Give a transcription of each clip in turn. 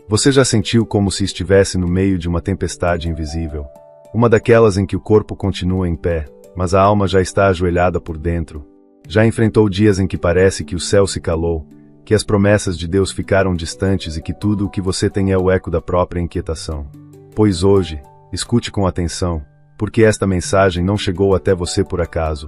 Você já sentiu como se estivesse no meio de uma tempestade invisível? Uma daquelas em que o corpo continua em pé, mas a alma já está ajoelhada por dentro. Já enfrentou dias em que parece que o céu se calou, que as promessas de Deus ficaram distantes e que tudo o que você tem é o eco da própria inquietação. Pois hoje, escute com atenção, porque esta mensagem não chegou até você por acaso.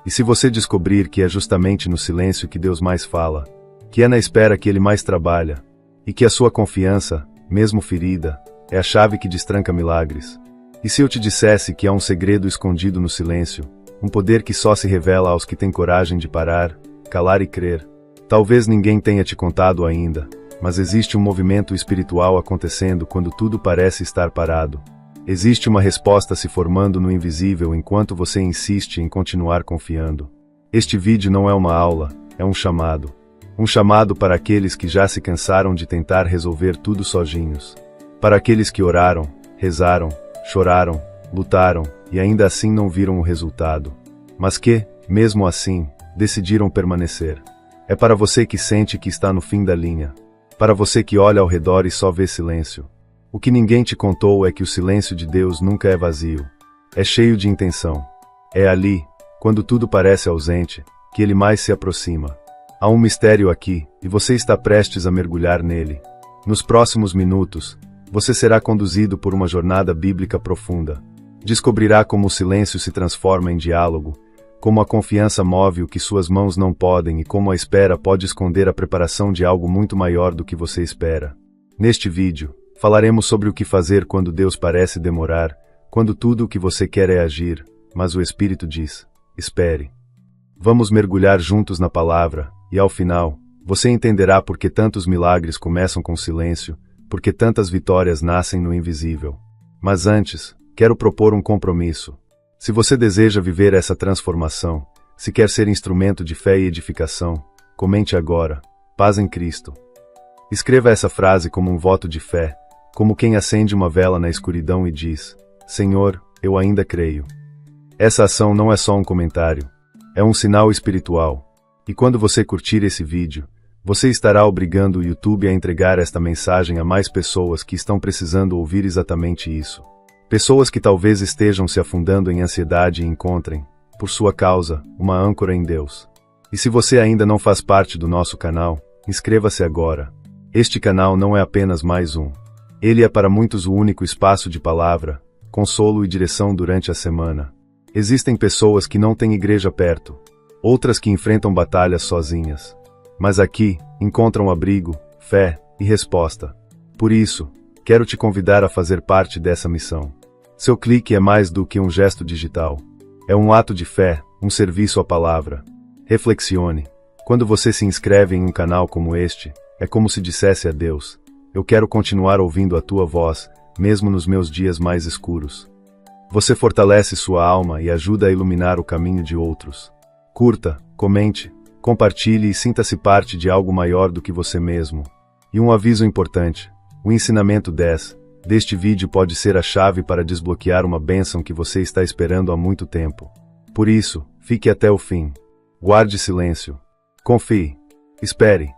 E se você descobrir que é justamente no silêncio que Deus mais fala, que é na espera que Ele mais trabalha, e que a sua confiança, mesmo ferida, é a chave que destranca milagres. E se eu te dissesse que há um segredo escondido no silêncio, um poder que só se revela aos que têm coragem de parar, calar e crer? Talvez ninguém tenha te contado ainda, mas existe um movimento espiritual acontecendo quando tudo parece estar parado. Existe uma resposta se formando no invisível enquanto você insiste em continuar confiando. Este vídeo não é uma aula, é um chamado. Um chamado para aqueles que já se cansaram de tentar resolver tudo sozinhos. Para aqueles que oraram, rezaram, choraram, lutaram, e ainda assim não viram o resultado. Mas que, mesmo assim, decidiram permanecer. É para você que sente que está no fim da linha. Para você que olha ao redor e só vê silêncio. O que ninguém te contou é que o silêncio de Deus nunca é vazio. É cheio de intenção. É ali, quando tudo parece ausente, que Ele mais se aproxima. Há um mistério aqui, e você está prestes a mergulhar nele. Nos próximos minutos, você será conduzido por uma jornada bíblica profunda. Descobrirá como o silêncio se transforma em diálogo, como a confiança move o que suas mãos não podem e como a espera pode esconder a preparação de algo muito maior do que você espera. Neste vídeo, falaremos sobre o que fazer quando Deus parece demorar, quando tudo o que você quer é agir, mas o Espírito diz: espere. Vamos mergulhar juntos na palavra, e ao final, você entenderá por que tantos milagres começam com silêncio, por que tantas vitórias nascem no invisível. Mas antes, quero propor um compromisso. Se você deseja viver essa transformação, se quer ser instrumento de fé e edificação, comente agora: paz em Cristo. Escreva essa frase como um voto de fé, como quem acende uma vela na escuridão e diz: Senhor, eu ainda creio. Essa ação não é só um comentário, é um sinal espiritual. E quando você curtir esse vídeo, você estará obrigando o YouTube a entregar esta mensagem a mais pessoas que estão precisando ouvir exatamente isso. Pessoas que talvez estejam se afundando em ansiedade e encontrem, por sua causa, uma âncora em Deus. E se você ainda não faz parte do nosso canal, inscreva-se agora. Este canal não é apenas mais um. Ele é para muitos o único espaço de palavra, consolo e direção durante a semana. Existem pessoas que não têm igreja perto, outras que enfrentam batalhas sozinhas. Mas aqui, encontram abrigo, fé e resposta. Por isso, quero te convidar a fazer parte dessa missão. Seu clique é mais do que um gesto digital. É um ato de fé, um serviço à palavra. Reflexione. Quando você se inscreve em um canal como este, é como se dissesse a Deus: eu quero continuar ouvindo a tua voz, mesmo nos meus dias mais escuros. Você fortalece sua alma e ajuda a iluminar o caminho de outros. Curta, comente, compartilhe e sinta-se parte de algo maior do que você mesmo. E um aviso importante: o ensinamento 10 deste vídeo pode ser a chave para desbloquear uma bênção que você está esperando há muito tempo. Por isso, fique até o fim. Guarde silêncio. Confie. Espere.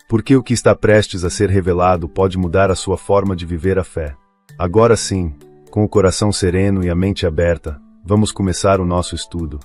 Porque o que está prestes a ser revelado pode mudar a sua forma de viver a fé. Agora sim, com o coração sereno e a mente aberta, vamos começar o nosso estudo.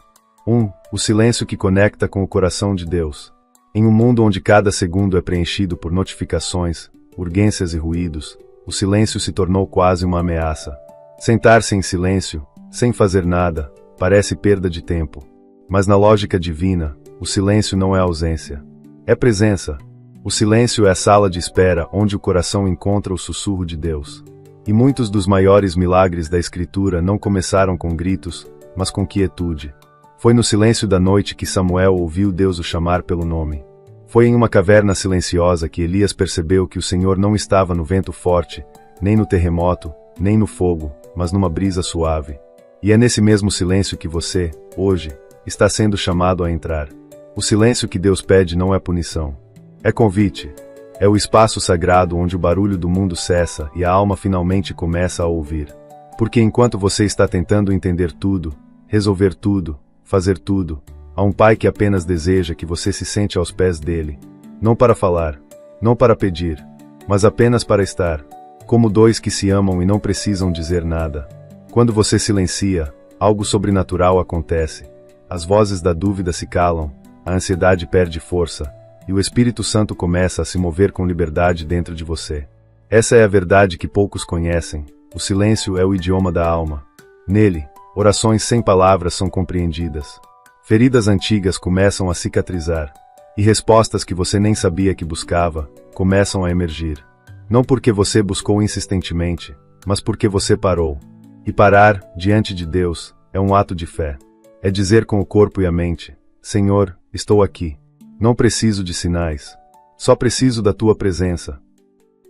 1. O silêncio que conecta com o coração de Deus. Em um mundo onde cada segundo é preenchido por notificações, urgências e ruídos, o silêncio se tornou quase uma ameaça. Sentar-se em silêncio, sem fazer nada, parece perda de tempo. Mas na lógica divina, o silêncio não é ausência. É presença. O silêncio é a sala de espera onde o coração encontra o sussurro de Deus. E muitos dos maiores milagres da Escritura não começaram com gritos, mas com quietude. Foi no silêncio da noite que Samuel ouviu Deus o chamar pelo nome. Foi em uma caverna silenciosa que Elias percebeu que o Senhor não estava no vento forte, nem no terremoto, nem no fogo, mas numa brisa suave. E é nesse mesmo silêncio que você, hoje, está sendo chamado a entrar. O silêncio que Deus pede não é punição. É convite. É o espaço sagrado onde o barulho do mundo cessa e a alma finalmente começa a ouvir. Porque enquanto você está tentando entender tudo, resolver tudo, fazer tudo, há um Pai que apenas deseja que você se sente aos pés dele. Não para falar, não para pedir, mas apenas para estar, como dois que se amam e não precisam dizer nada. Quando você silencia, algo sobrenatural acontece. As vozes da dúvida se calam, a ansiedade perde força, e o Espírito Santo começa a se mover com liberdade dentro de você. Essa é a verdade que poucos conhecem. O silêncio é o idioma da alma. Nele, orações sem palavras são compreendidas. Feridas antigas começam a cicatrizar, e respostas que você nem sabia que buscava, começam a emergir. Não porque você buscou insistentemente, mas porque você parou. E parar, diante de Deus, é um ato de fé. É dizer com o corpo e a mente: Senhor, estou aqui. Não preciso de sinais. Só preciso da tua presença.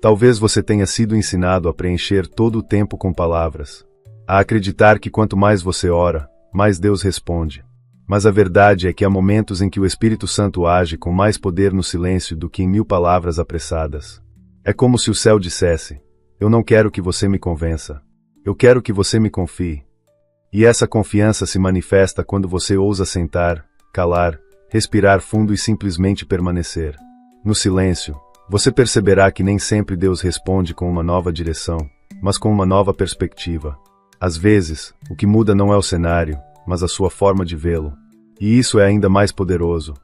Talvez você tenha sido ensinado a preencher todo o tempo com palavras. A acreditar que quanto mais você ora, mais Deus responde. Mas a verdade é que há momentos em que o Espírito Santo age com mais poder no silêncio do que em 1000 palavras apressadas. É como se o céu dissesse: eu não quero que você me convença. Eu quero que você me confie. E essa confiança se manifesta quando você ousa sentar, calar, respirar fundo e simplesmente permanecer. No silêncio, você perceberá que nem sempre Deus responde com uma nova direção, mas com uma nova perspectiva. Às vezes, o que muda não é o cenário, mas a sua forma de vê-lo. E isso é ainda mais poderoso,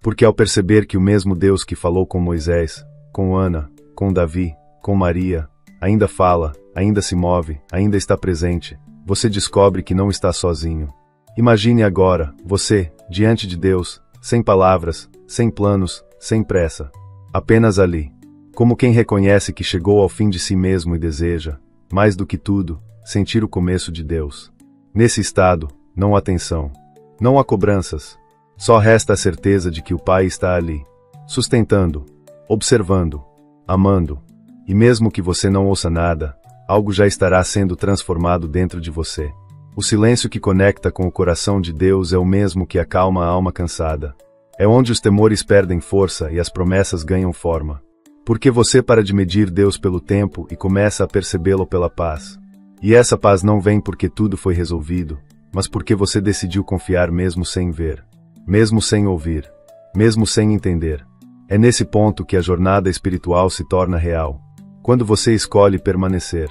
porque ao perceber que o mesmo Deus que falou com Moisés, com Ana, com Davi, com Maria, ainda fala, ainda se move, ainda está presente, você descobre que não está sozinho. Imagine agora, você, diante de Deus, sem palavras, sem planos, sem pressa. Apenas ali. Como quem reconhece que chegou ao fim de si mesmo e deseja, mais do que tudo, sentir o começo de Deus. Nesse estado, não há tensão. Não há cobranças. Só resta a certeza de que o Pai está ali, sustentando, observando, amando. E mesmo que você não ouça nada, algo já estará sendo transformado dentro de você. O silêncio que conecta com o coração de Deus é o mesmo que acalma a alma cansada. É onde os temores perdem força e as promessas ganham forma. Porque você para de medir Deus pelo tempo e começa a percebê-lo pela paz. E essa paz não vem porque tudo foi resolvido, mas porque você decidiu confiar mesmo sem ver, mesmo sem ouvir, mesmo sem entender. É nesse ponto que a jornada espiritual se torna real. Quando você escolhe permanecer.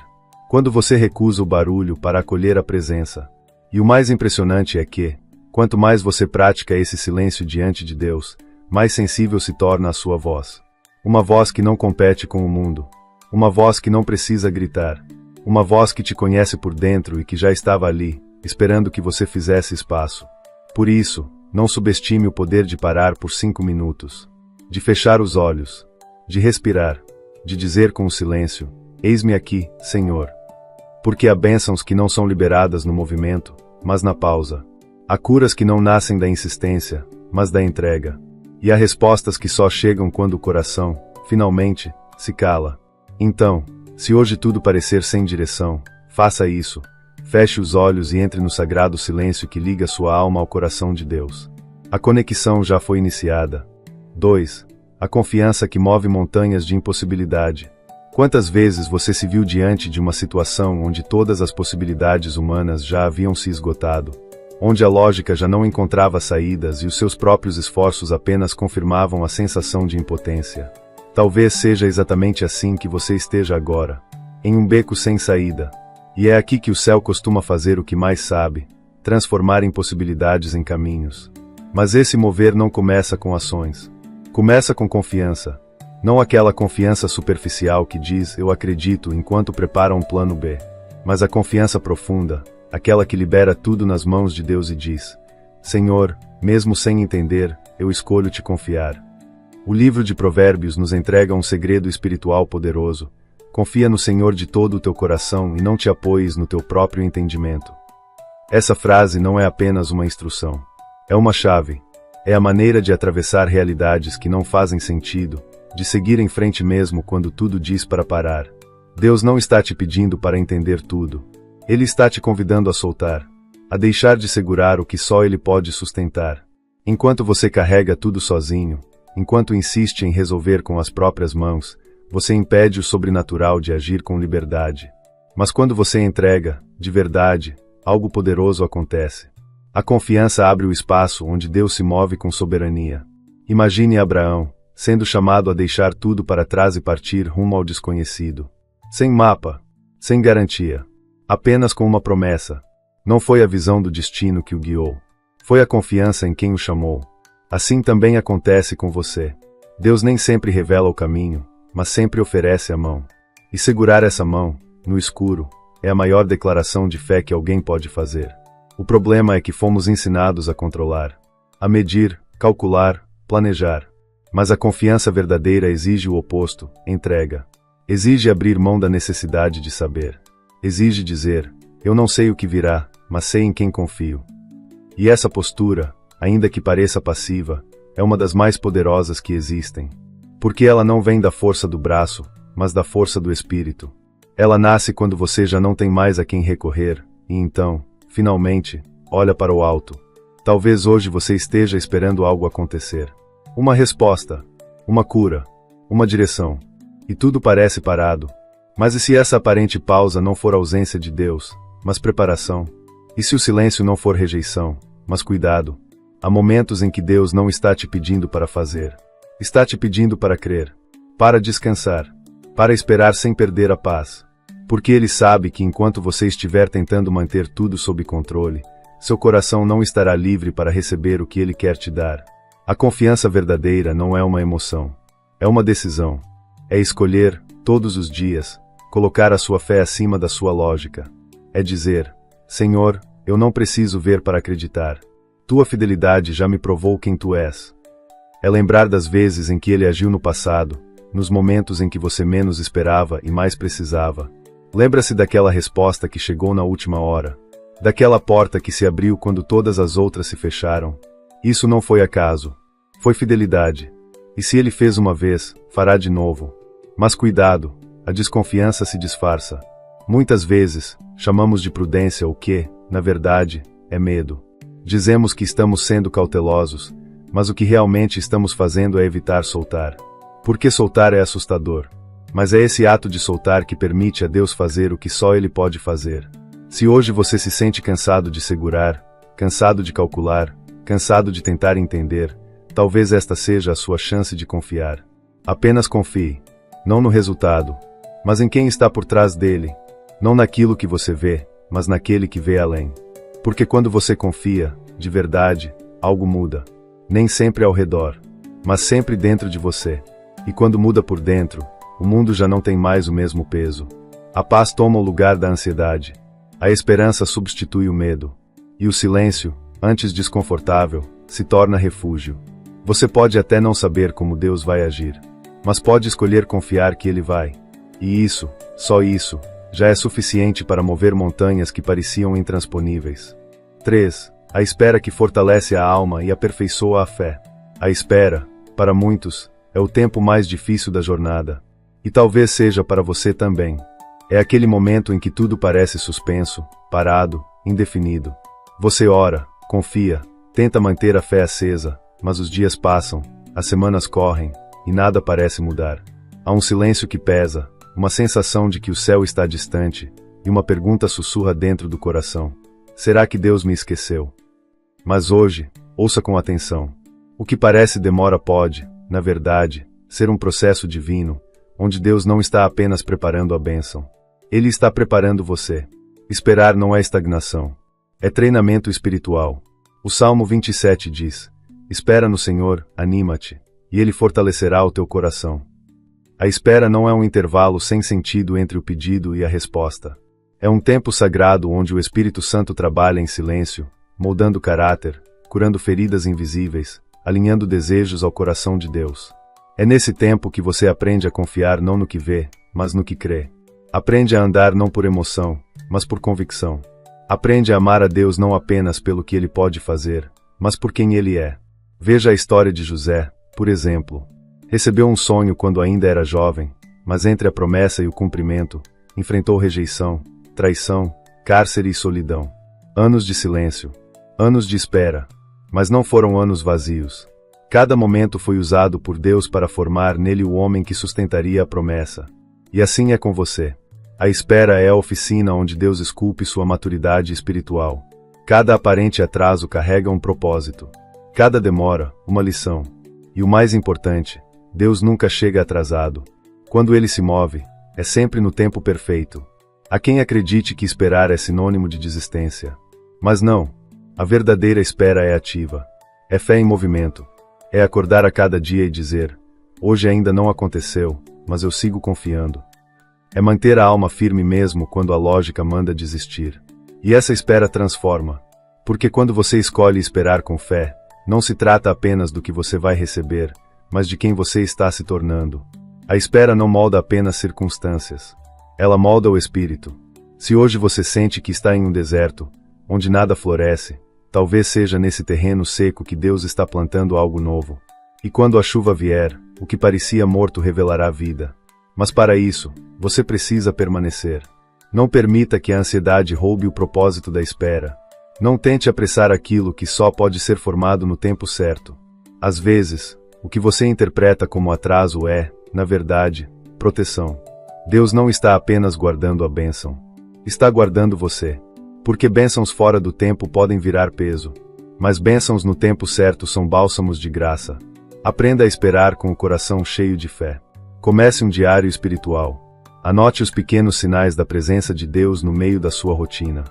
Quando você recusa o barulho para acolher a presença. E o mais impressionante é que, quanto mais você pratica esse silêncio diante de Deus, mais sensível se torna a sua voz. Uma voz que não compete com o mundo. Uma voz que não precisa gritar. Uma voz que te conhece por dentro e que já estava ali, esperando que você fizesse espaço. Por isso, não subestime o poder de parar por 5 minutos. De fechar os olhos. De respirar. De dizer com o silêncio: eis-me aqui, Senhor. Porque há bênçãos que não são liberadas no movimento, mas na pausa. Há curas que não nascem da insistência, mas da entrega. E há respostas que só chegam quando o coração, finalmente, se cala. Então, se hoje tudo parecer sem direção, faça isso. Feche os olhos e entre no sagrado silêncio que liga sua alma ao coração de Deus. A conexão já foi iniciada. 2. A confiança que move montanhas de impossibilidade. Quantas vezes você se viu diante de uma situação onde todas as possibilidades humanas já haviam se esgotado? Onde a lógica já não encontrava saídas e os seus próprios esforços apenas confirmavam a sensação de impotência? Talvez seja exatamente assim que você esteja agora, em um beco sem saída. E é aqui que o céu costuma fazer o que mais sabe, transformar impossibilidades em caminhos. Mas esse mover não começa com ações. Começa com confiança. Não aquela confiança superficial que diz eu acredito enquanto prepara um plano B. Mas a confiança profunda, aquela que libera tudo nas mãos de Deus e diz: Senhor, mesmo sem entender, eu escolho te confiar. O livro de Provérbios nos entrega um segredo espiritual poderoso. Confia no Senhor de todo o teu coração e não te apoies no teu próprio entendimento. Essa frase não é apenas uma instrução. É uma chave. É a maneira de atravessar realidades que não fazem sentido, de seguir em frente mesmo quando tudo diz para parar. Deus não está te pedindo para entender tudo. Ele está te convidando a soltar, a deixar de segurar o que só Ele pode sustentar. Enquanto você carrega tudo sozinho, enquanto insiste em resolver com as próprias mãos, você impede o sobrenatural de agir com liberdade. Mas quando você entrega, de verdade, algo poderoso acontece. A confiança abre o espaço onde Deus se move com soberania. Imagine Abraão, sendo chamado a deixar tudo para trás e partir rumo ao desconhecido. Sem mapa, sem garantia, apenas com uma promessa. Não foi a visão do destino que o guiou, foi a confiança em quem o chamou. Assim também acontece com você. Deus nem sempre revela o caminho, mas sempre oferece a mão. E segurar essa mão, no escuro, é a maior declaração de fé que alguém pode fazer. O problema é que fomos ensinados a controlar, a medir, calcular, planejar. Mas a confiança verdadeira exige o oposto, entrega. Exige abrir mão da necessidade de saber. Exige dizer, eu não sei o que virá, mas sei em quem confio. E essa postura, ainda que pareça passiva, é uma das mais poderosas que existem. Porque ela não vem da força do braço, mas da força do espírito. Ela nasce quando você já não tem mais a quem recorrer, e então, finalmente, olha para o alto. Talvez hoje você esteja esperando algo acontecer. Uma resposta, uma cura, uma direção. E tudo parece parado. Mas e se essa aparente pausa não for ausência de Deus, mas preparação? E se o silêncio não for rejeição, mas cuidado? Há momentos em que Deus não está te pedindo para fazer. Está te pedindo para crer, para descansar, para esperar sem perder a paz. Porque Ele sabe que enquanto você estiver tentando manter tudo sob controle, seu coração não estará livre para receber o que Ele quer te dar. A confiança verdadeira não é uma emoção. É uma decisão. É escolher, todos os dias, colocar a sua fé acima da sua lógica. É dizer, Senhor, eu não preciso ver para acreditar. Tua fidelidade já me provou quem Tu és. É lembrar das vezes em que Ele agiu no passado, nos momentos em que você menos esperava e mais precisava. Lembra-se daquela resposta que chegou na última hora. Daquela porta que se abriu quando todas as outras se fecharam. Isso não foi acaso. Foi fidelidade. E se Ele fez uma vez, fará de novo. Mas cuidado, a desconfiança se disfarça. Muitas vezes, chamamos de prudência o que, na verdade, é medo. Dizemos que estamos sendo cautelosos, mas o que realmente estamos fazendo é evitar soltar. Porque soltar é assustador. Mas é esse ato de soltar que permite a Deus fazer o que só Ele pode fazer. Se hoje você se sente cansado de segurar, cansado de calcular, cansado de tentar entender, talvez esta seja a sua chance de confiar. Apenas confie, não no resultado, mas em quem está por trás dele, não naquilo que você vê, mas naquele que vê além. Porque quando você confia, de verdade, algo muda. Nem sempre ao redor, mas sempre dentro de você. E quando muda por dentro, o mundo já não tem mais o mesmo peso. A paz toma o lugar da ansiedade. A esperança substitui o medo. E o silêncio, antes desconfortável, se torna refúgio. Você pode até não saber como Deus vai agir, mas pode escolher confiar que Ele vai. E isso, só isso, já é suficiente para mover montanhas que pareciam intransponíveis. 3. A espera que fortalece a alma e aperfeiçoa a fé. A espera, para muitos, é o tempo mais difícil da jornada. E talvez seja para você também. É aquele momento em que tudo parece suspenso, parado, indefinido. Você ora, confia, tenta manter a fé acesa, mas os dias passam, as semanas correm, e nada parece mudar. Há um silêncio que pesa, uma sensação de que o céu está distante, e uma pergunta sussurra dentro do coração. Será que Deus me esqueceu? Mas hoje, ouça com atenção. O que parece demora pode, na verdade, ser um processo divino, onde Deus não está apenas preparando a bênção. Ele está preparando você. Esperar não é estagnação. É treinamento espiritual. O Salmo 27 diz, espera no Senhor, anima-te, e Ele fortalecerá o teu coração. A espera não é um intervalo sem sentido entre o pedido e a resposta. É um tempo sagrado onde o Espírito Santo trabalha em silêncio, moldando caráter, curando feridas invisíveis, alinhando desejos ao coração de Deus. É nesse tempo que você aprende a confiar não no que vê, mas no que crê. Aprende a andar não por emoção, mas por convicção. Aprende a amar a Deus não apenas pelo que Ele pode fazer, mas por quem Ele é. Veja a história de José, por exemplo. Recebeu um sonho quando ainda era jovem, mas entre a promessa e o cumprimento, enfrentou rejeição, traição, cárcere e solidão. Anos de silêncio. Anos de espera. Mas não foram anos vazios. Cada momento foi usado por Deus para formar nele o homem que sustentaria a promessa. E assim é com você. A espera é a oficina onde Deus esculpe sua maturidade espiritual. Cada aparente atraso carrega um propósito. Cada demora, uma lição. E o mais importante, Deus nunca chega atrasado. Quando ele se move, é sempre no tempo perfeito. Há quem acredite que esperar é sinônimo de desistência. Mas não. A verdadeira espera é ativa. É fé em movimento. É acordar a cada dia e dizer: hoje ainda não aconteceu, mas eu sigo confiando. É manter a alma firme mesmo quando a lógica manda desistir. E essa espera transforma. Porque quando você escolhe esperar com fé, não se trata apenas do que você vai receber, mas de quem você está se tornando. A espera não molda apenas circunstâncias. Ela molda o espírito. Se hoje você sente que está em um deserto, onde nada floresce, talvez seja nesse terreno seco que Deus está plantando algo novo. E quando a chuva vier, o que parecia morto revelará vida. Mas para isso, você precisa permanecer. Não permita que a ansiedade roube o propósito da espera. Não tente apressar aquilo que só pode ser formado no tempo certo. Às vezes, o que você interpreta como atraso é, na verdade, proteção. Deus não está apenas guardando a bênção. Está guardando você. Porque bênçãos fora do tempo podem virar peso. Mas bênçãos no tempo certo são bálsamos de graça. Aprenda a esperar com o coração cheio de fé. Comece um diário espiritual. Anote os pequenos sinais da presença de Deus no meio da sua rotina.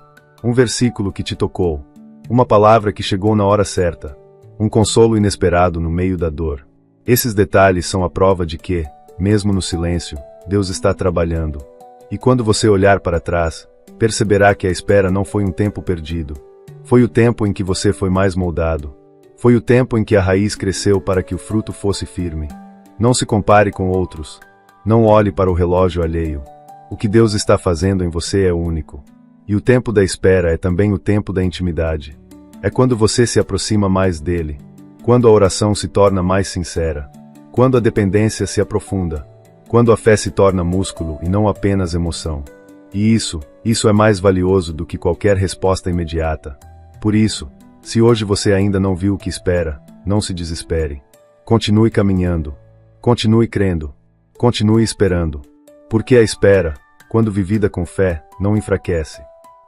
Um versículo que te tocou. Uma palavra que chegou na hora certa. Um consolo inesperado no meio da dor. Esses detalhes são a prova de que, mesmo no silêncio, Deus está trabalhando. E quando você olhar para trás, perceberá que a espera não foi um tempo perdido. Foi o tempo em que você foi mais moldado. Foi o tempo em que a raiz cresceu para que o fruto fosse firme. Não se compare com outros. Não olhe para o relógio alheio. O que Deus está fazendo em você é único. E o tempo da espera é também o tempo da intimidade. É quando você se aproxima mais dele. Quando a oração se torna mais sincera. Quando a dependência se aprofunda. Quando a fé se torna músculo e não apenas emoção. E isso é mais valioso do que qualquer resposta imediata. Por isso, se hoje você ainda não viu o que espera, não se desespere. Continue caminhando. Continue crendo. Continue esperando. Porque a espera, quando vivida com fé, não enfraquece.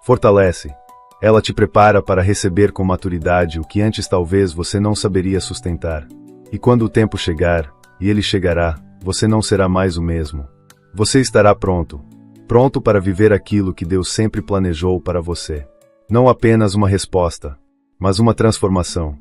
Fortalece. Ela te prepara para receber com maturidade o que antes talvez você não saberia sustentar. E quando o tempo chegar, e ele chegará, você não será mais o mesmo. Você estará pronto. Pronto para viver aquilo que Deus sempre planejou para você. Não apenas uma resposta, mas uma transformação.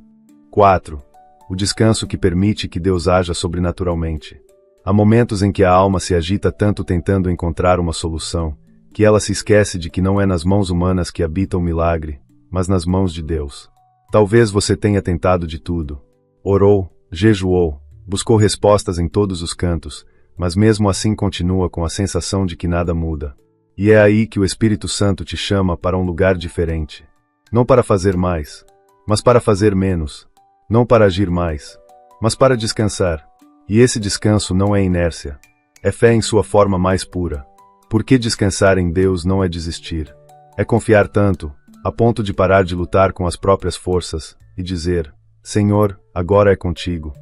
4. O descanso que permite que Deus haja sobrenaturalmente. Há momentos em que a alma se agita tanto tentando encontrar uma solução, que ela se esquece de que não é nas mãos humanas que habita o milagre, mas nas mãos de Deus. Talvez você tenha tentado de tudo. Orou, jejuou, buscou respostas em todos os cantos, mas mesmo assim continua com a sensação de que nada muda. E é aí que o Espírito Santo te chama para um lugar diferente. Não para fazer mais, mas para fazer menos. Não para agir mais, mas para descansar. E esse descanso não é inércia. É fé em sua forma mais pura. Porque descansar em Deus não é desistir. É confiar tanto, a ponto de parar de lutar com as próprias forças, e dizer: Senhor, agora é contigo.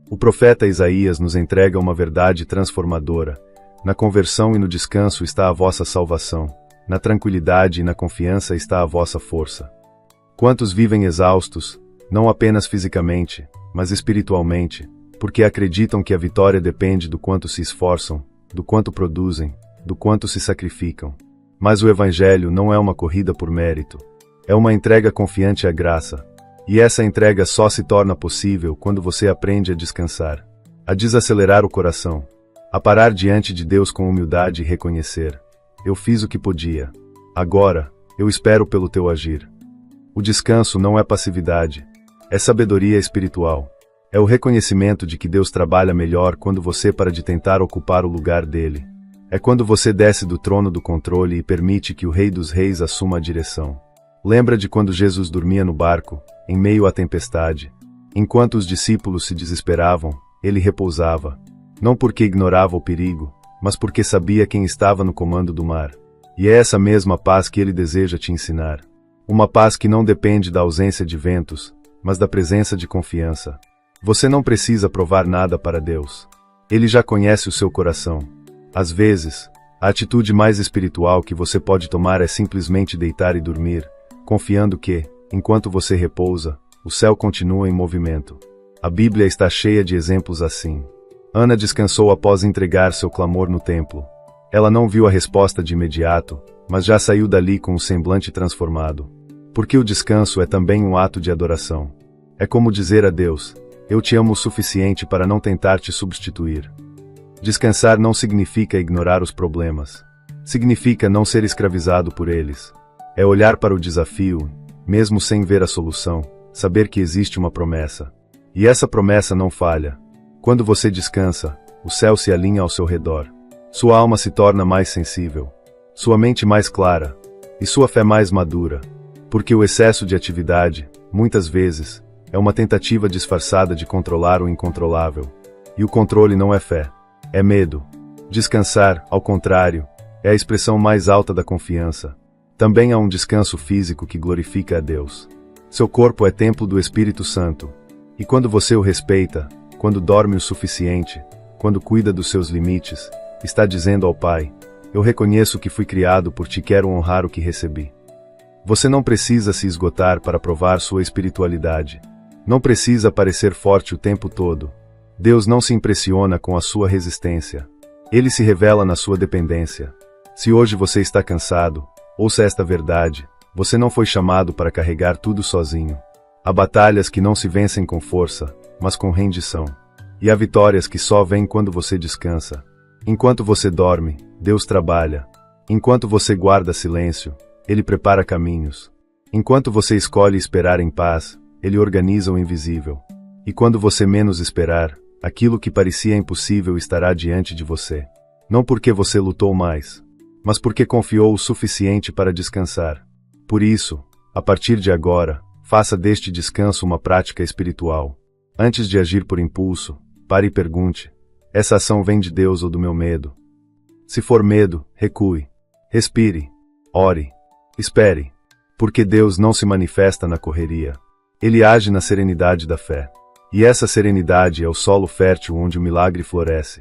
O profeta Isaías nos entrega uma verdade transformadora. Na conversão e no descanso está a vossa salvação. Na tranquilidade e na confiança está a vossa força. Quantos vivem exaustos, não apenas fisicamente, mas espiritualmente, porque acreditam que a vitória depende do quanto se esforçam, do quanto produzem, do quanto se sacrificam. Mas o Evangelho não é uma corrida por mérito. É uma entrega confiante à graça. E essa entrega só se torna possível quando você aprende a descansar, a desacelerar o coração, a parar diante de Deus com humildade e reconhecer: eu fiz o que podia. Agora, eu espero pelo teu agir. O descanso não é passividade. É sabedoria espiritual. É o reconhecimento de que Deus trabalha melhor quando você para de tentar ocupar o lugar dele. É quando você desce do trono do controle e permite que o Rei dos Reis assuma a direção. Lembra de quando Jesus dormia no barco, em meio à tempestade? Enquanto os discípulos se desesperavam, ele repousava. Não porque ignorava o perigo, mas porque sabia quem estava no comando do mar. E é essa mesma paz que ele deseja te ensinar. Uma paz que não depende da ausência de ventos, mas da presença de confiança. Você não precisa provar nada para Deus. Ele já conhece o seu coração. Às vezes, a atitude mais espiritual que você pode tomar é simplesmente deitar e dormir, confiando que, enquanto você repousa, o céu continua em movimento. A Bíblia está cheia de exemplos assim. Ana descansou após entregar seu clamor no templo. Ela não viu a resposta de imediato, mas já saiu dali com o semblante transformado. Porque o descanso é também um ato de adoração. É como dizer a Deus: eu te amo o suficiente para não tentar te substituir. Descansar não significa ignorar os problemas. Significa não ser escravizado por eles. É olhar para o desafio, mesmo sem ver a solução, saber que existe uma promessa. E essa promessa não falha. Quando você descansa, o céu se alinha ao seu redor. Sua alma se torna mais sensível, sua mente mais clara, e sua fé mais madura. Porque o excesso de atividade, muitas vezes, é uma tentativa disfarçada de controlar o incontrolável. E o controle não é fé, é medo. Descansar, ao contrário, é a expressão mais alta da confiança. Também há um descanso físico que glorifica a Deus. Seu corpo é templo do Espírito Santo. E quando você o respeita, quando dorme o suficiente, quando cuida dos seus limites, está dizendo ao Pai: eu reconheço que fui criado por ti, quero honrar o que recebi. Você não precisa se esgotar para provar sua espiritualidade. Não precisa parecer forte o tempo todo. Deus não se impressiona com a sua resistência. Ele se revela na sua dependência. Se hoje você está cansado, ouça esta verdade: você não foi chamado para carregar tudo sozinho. Há batalhas que não se vencem com força, mas com rendição. E há vitórias que só vêm quando você descansa. Enquanto você dorme, Deus trabalha. Enquanto você guarda silêncio, Ele prepara caminhos. Enquanto você escolhe esperar em paz, Ele organiza o invisível. E quando você menos esperar, aquilo que parecia impossível estará diante de você. Não porque você lutou mais, mas porque confiou o suficiente para descansar. Por isso, a partir de agora, faça deste descanso uma prática espiritual. Antes de agir por impulso, pare e pergunte: essa ação vem de Deus ou do meu medo? Se for medo, recue. Respire. Ore. Espere. Porque Deus não se manifesta na correria. Ele age na serenidade da fé. E essa serenidade é o solo fértil onde o milagre floresce.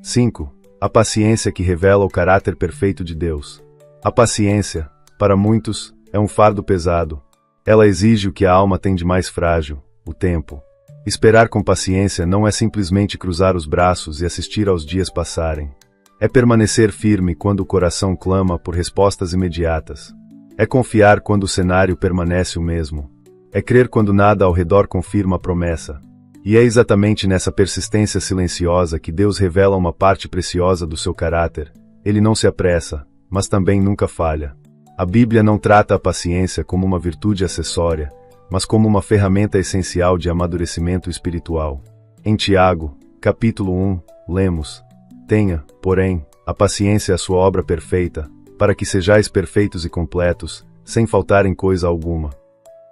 5. A paciência que revela o caráter perfeito de Deus. A paciência, para muitos, é um fardo pesado. Ela exige o que a alma tem de mais frágil: o tempo. Esperar com paciência não é simplesmente cruzar os braços e assistir aos dias passarem. É permanecer firme quando o coração clama por respostas imediatas. É confiar quando o cenário permanece o mesmo. É crer quando nada ao redor confirma a promessa. E é exatamente nessa persistência silenciosa que Deus revela uma parte preciosa do seu caráter. Ele não se apressa, mas também nunca falha. A Bíblia não trata a paciência como uma virtude acessória, mas como uma ferramenta essencial de amadurecimento espiritual. Em Tiago, capítulo 1, lemos: tenha, porém, a paciência a sua obra perfeita, para que sejais perfeitos e completos, sem faltar em coisa alguma.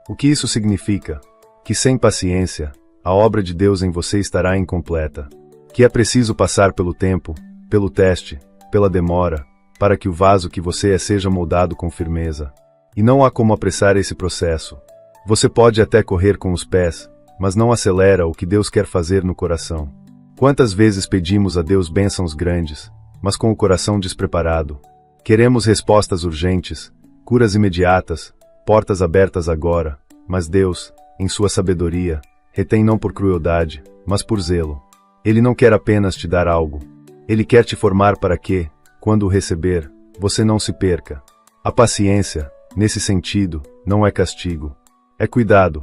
O que isso significa? Que sem paciência, a obra de Deus em você estará incompleta. Que é preciso passar pelo tempo, pelo teste, pela demora, para que o vaso que você é seja moldado com firmeza. E não há como apressar esse processo. Você pode até correr com os pés, mas não acelera o que Deus quer fazer no coração. Quantas vezes pedimos a Deus bênçãos grandes, mas com o coração despreparado? Queremos respostas urgentes, curas imediatas, portas abertas agora, mas Deus, em sua sabedoria, retém não por crueldade, mas por zelo. Ele não quer apenas te dar algo. Ele quer te formar para que, quando o receber, você não se perca. A paciência, nesse sentido, não é castigo. É cuidado.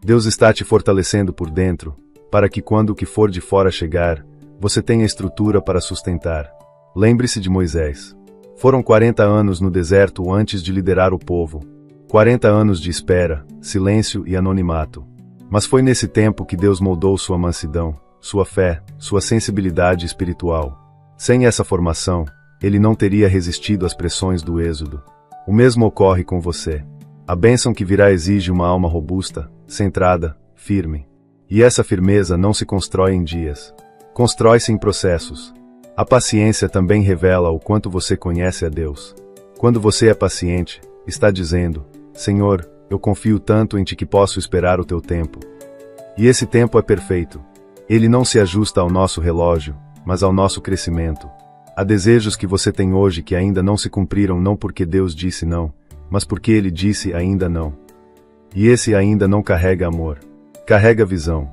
Deus está te fortalecendo por dentro, para que quando o que for de fora chegar, você tenha estrutura para sustentar. Lembre-se de Moisés. Foram 40 anos no deserto antes de liderar o povo. 40 anos de espera, silêncio e anonimato. Mas foi nesse tempo que Deus moldou sua mansidão, sua fé, sua sensibilidade espiritual. Sem essa formação, ele não teria resistido às pressões do êxodo. O mesmo ocorre com você. A bênção que virá exige uma alma robusta, centrada, firme. E essa firmeza não se constrói em dias. Constrói-se em processos. A paciência também revela o quanto você conhece a Deus. Quando você é paciente, está dizendo: Senhor, eu confio tanto em ti que posso esperar o teu tempo. E esse tempo é perfeito. Ele não se ajusta ao nosso relógio, mas ao nosso crescimento. Há desejos que você tem hoje que ainda não se cumpriram não porque Deus disse não, mas porque Ele disse ainda não. E esse ainda não carrega amor. Carrega visão.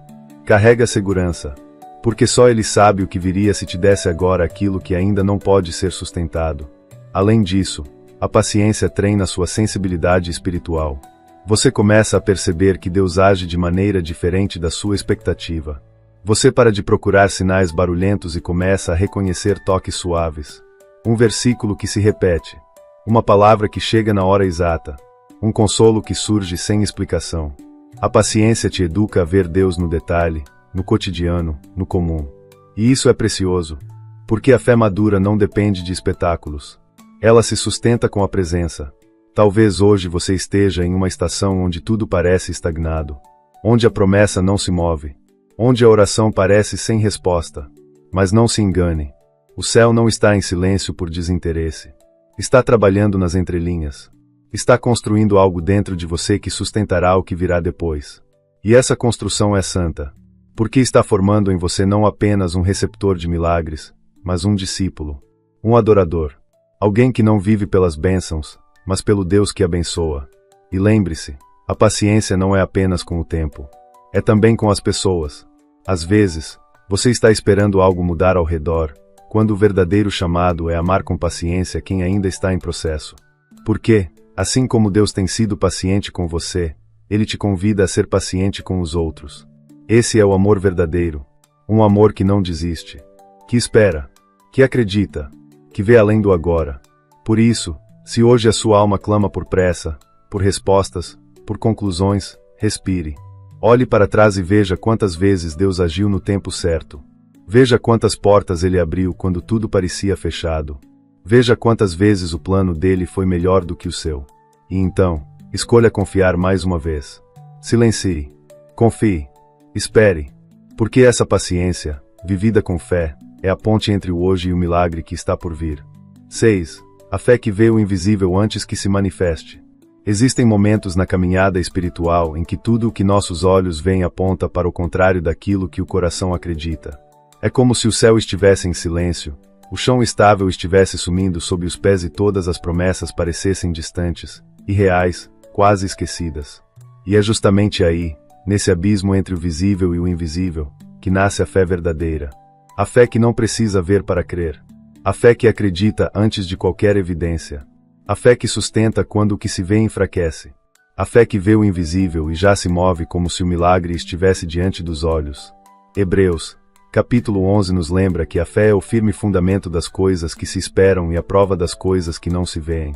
Carrega segurança. Porque só Ele sabe o que viria se te desse agora aquilo que ainda não pode ser sustentado. Além disso, a paciência treina sua sensibilidade espiritual. Você começa a perceber que Deus age de maneira diferente da sua expectativa. Você para de procurar sinais barulhentos e começa a reconhecer toques suaves. Um versículo que se repete. Uma palavra que chega na hora exata. Um consolo que surge sem explicação. A paciência te educa a ver Deus no detalhe, no cotidiano, no comum. E isso é precioso, porque a fé madura não depende de espetáculos. Ela se sustenta com a presença. Talvez hoje você esteja em uma estação onde tudo parece estagnado, onde a promessa não se move, onde a oração parece sem resposta. Mas não se engane. O céu não está em silêncio por desinteresse. Está trabalhando nas entrelinhas. Está construindo algo dentro de você que sustentará o que virá depois. E essa construção é santa. Porque está formando em você não apenas um receptor de milagres, mas um discípulo, um adorador, alguém que não vive pelas bênçãos, mas pelo Deus que abençoa. E lembre-se, a paciência não é apenas com o tempo, é também com as pessoas. Às vezes, você está esperando algo mudar ao redor, quando o verdadeiro chamado é amar com paciência quem ainda está em processo. Porque, assim como Deus tem sido paciente com você, Ele te convida a ser paciente com os outros. Esse é o amor verdadeiro, um amor que não desiste, que espera, que acredita, que vê além do agora. Por isso, se hoje a sua alma clama por pressa, por respostas, por conclusões, respire. Olhe para trás e veja quantas vezes Deus agiu no tempo certo. Veja quantas portas Ele abriu quando tudo parecia fechado. Veja quantas vezes o plano dele foi melhor do que o seu. E então, escolha confiar mais uma vez. Silencie. Confie. Espere, porque essa paciência, vivida com fé, é a ponte entre o hoje e o milagre que está por vir. 6. A fé que vê o invisível antes que se manifeste. Existem momentos na caminhada espiritual em que tudo o que nossos olhos veem aponta para o contrário daquilo que o coração acredita. É como se o céu estivesse em silêncio, o chão estável estivesse sumindo sob os pés e todas as promessas parecessem distantes, irreais, quase esquecidas. E é justamente aí, nesse abismo entre o visível e o invisível, que nasce a fé verdadeira. A fé que não precisa ver para crer. A fé que acredita antes de qualquer evidência. A fé que sustenta quando o que se vê enfraquece. A fé que vê o invisível e já se move como se o milagre estivesse diante dos olhos. Hebreus, capítulo 11 nos lembra que a fé é o firme fundamento das coisas que se esperam e a prova das coisas que não se veem.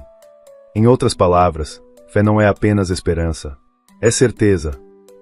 Em outras palavras, fé não é apenas esperança. É certeza.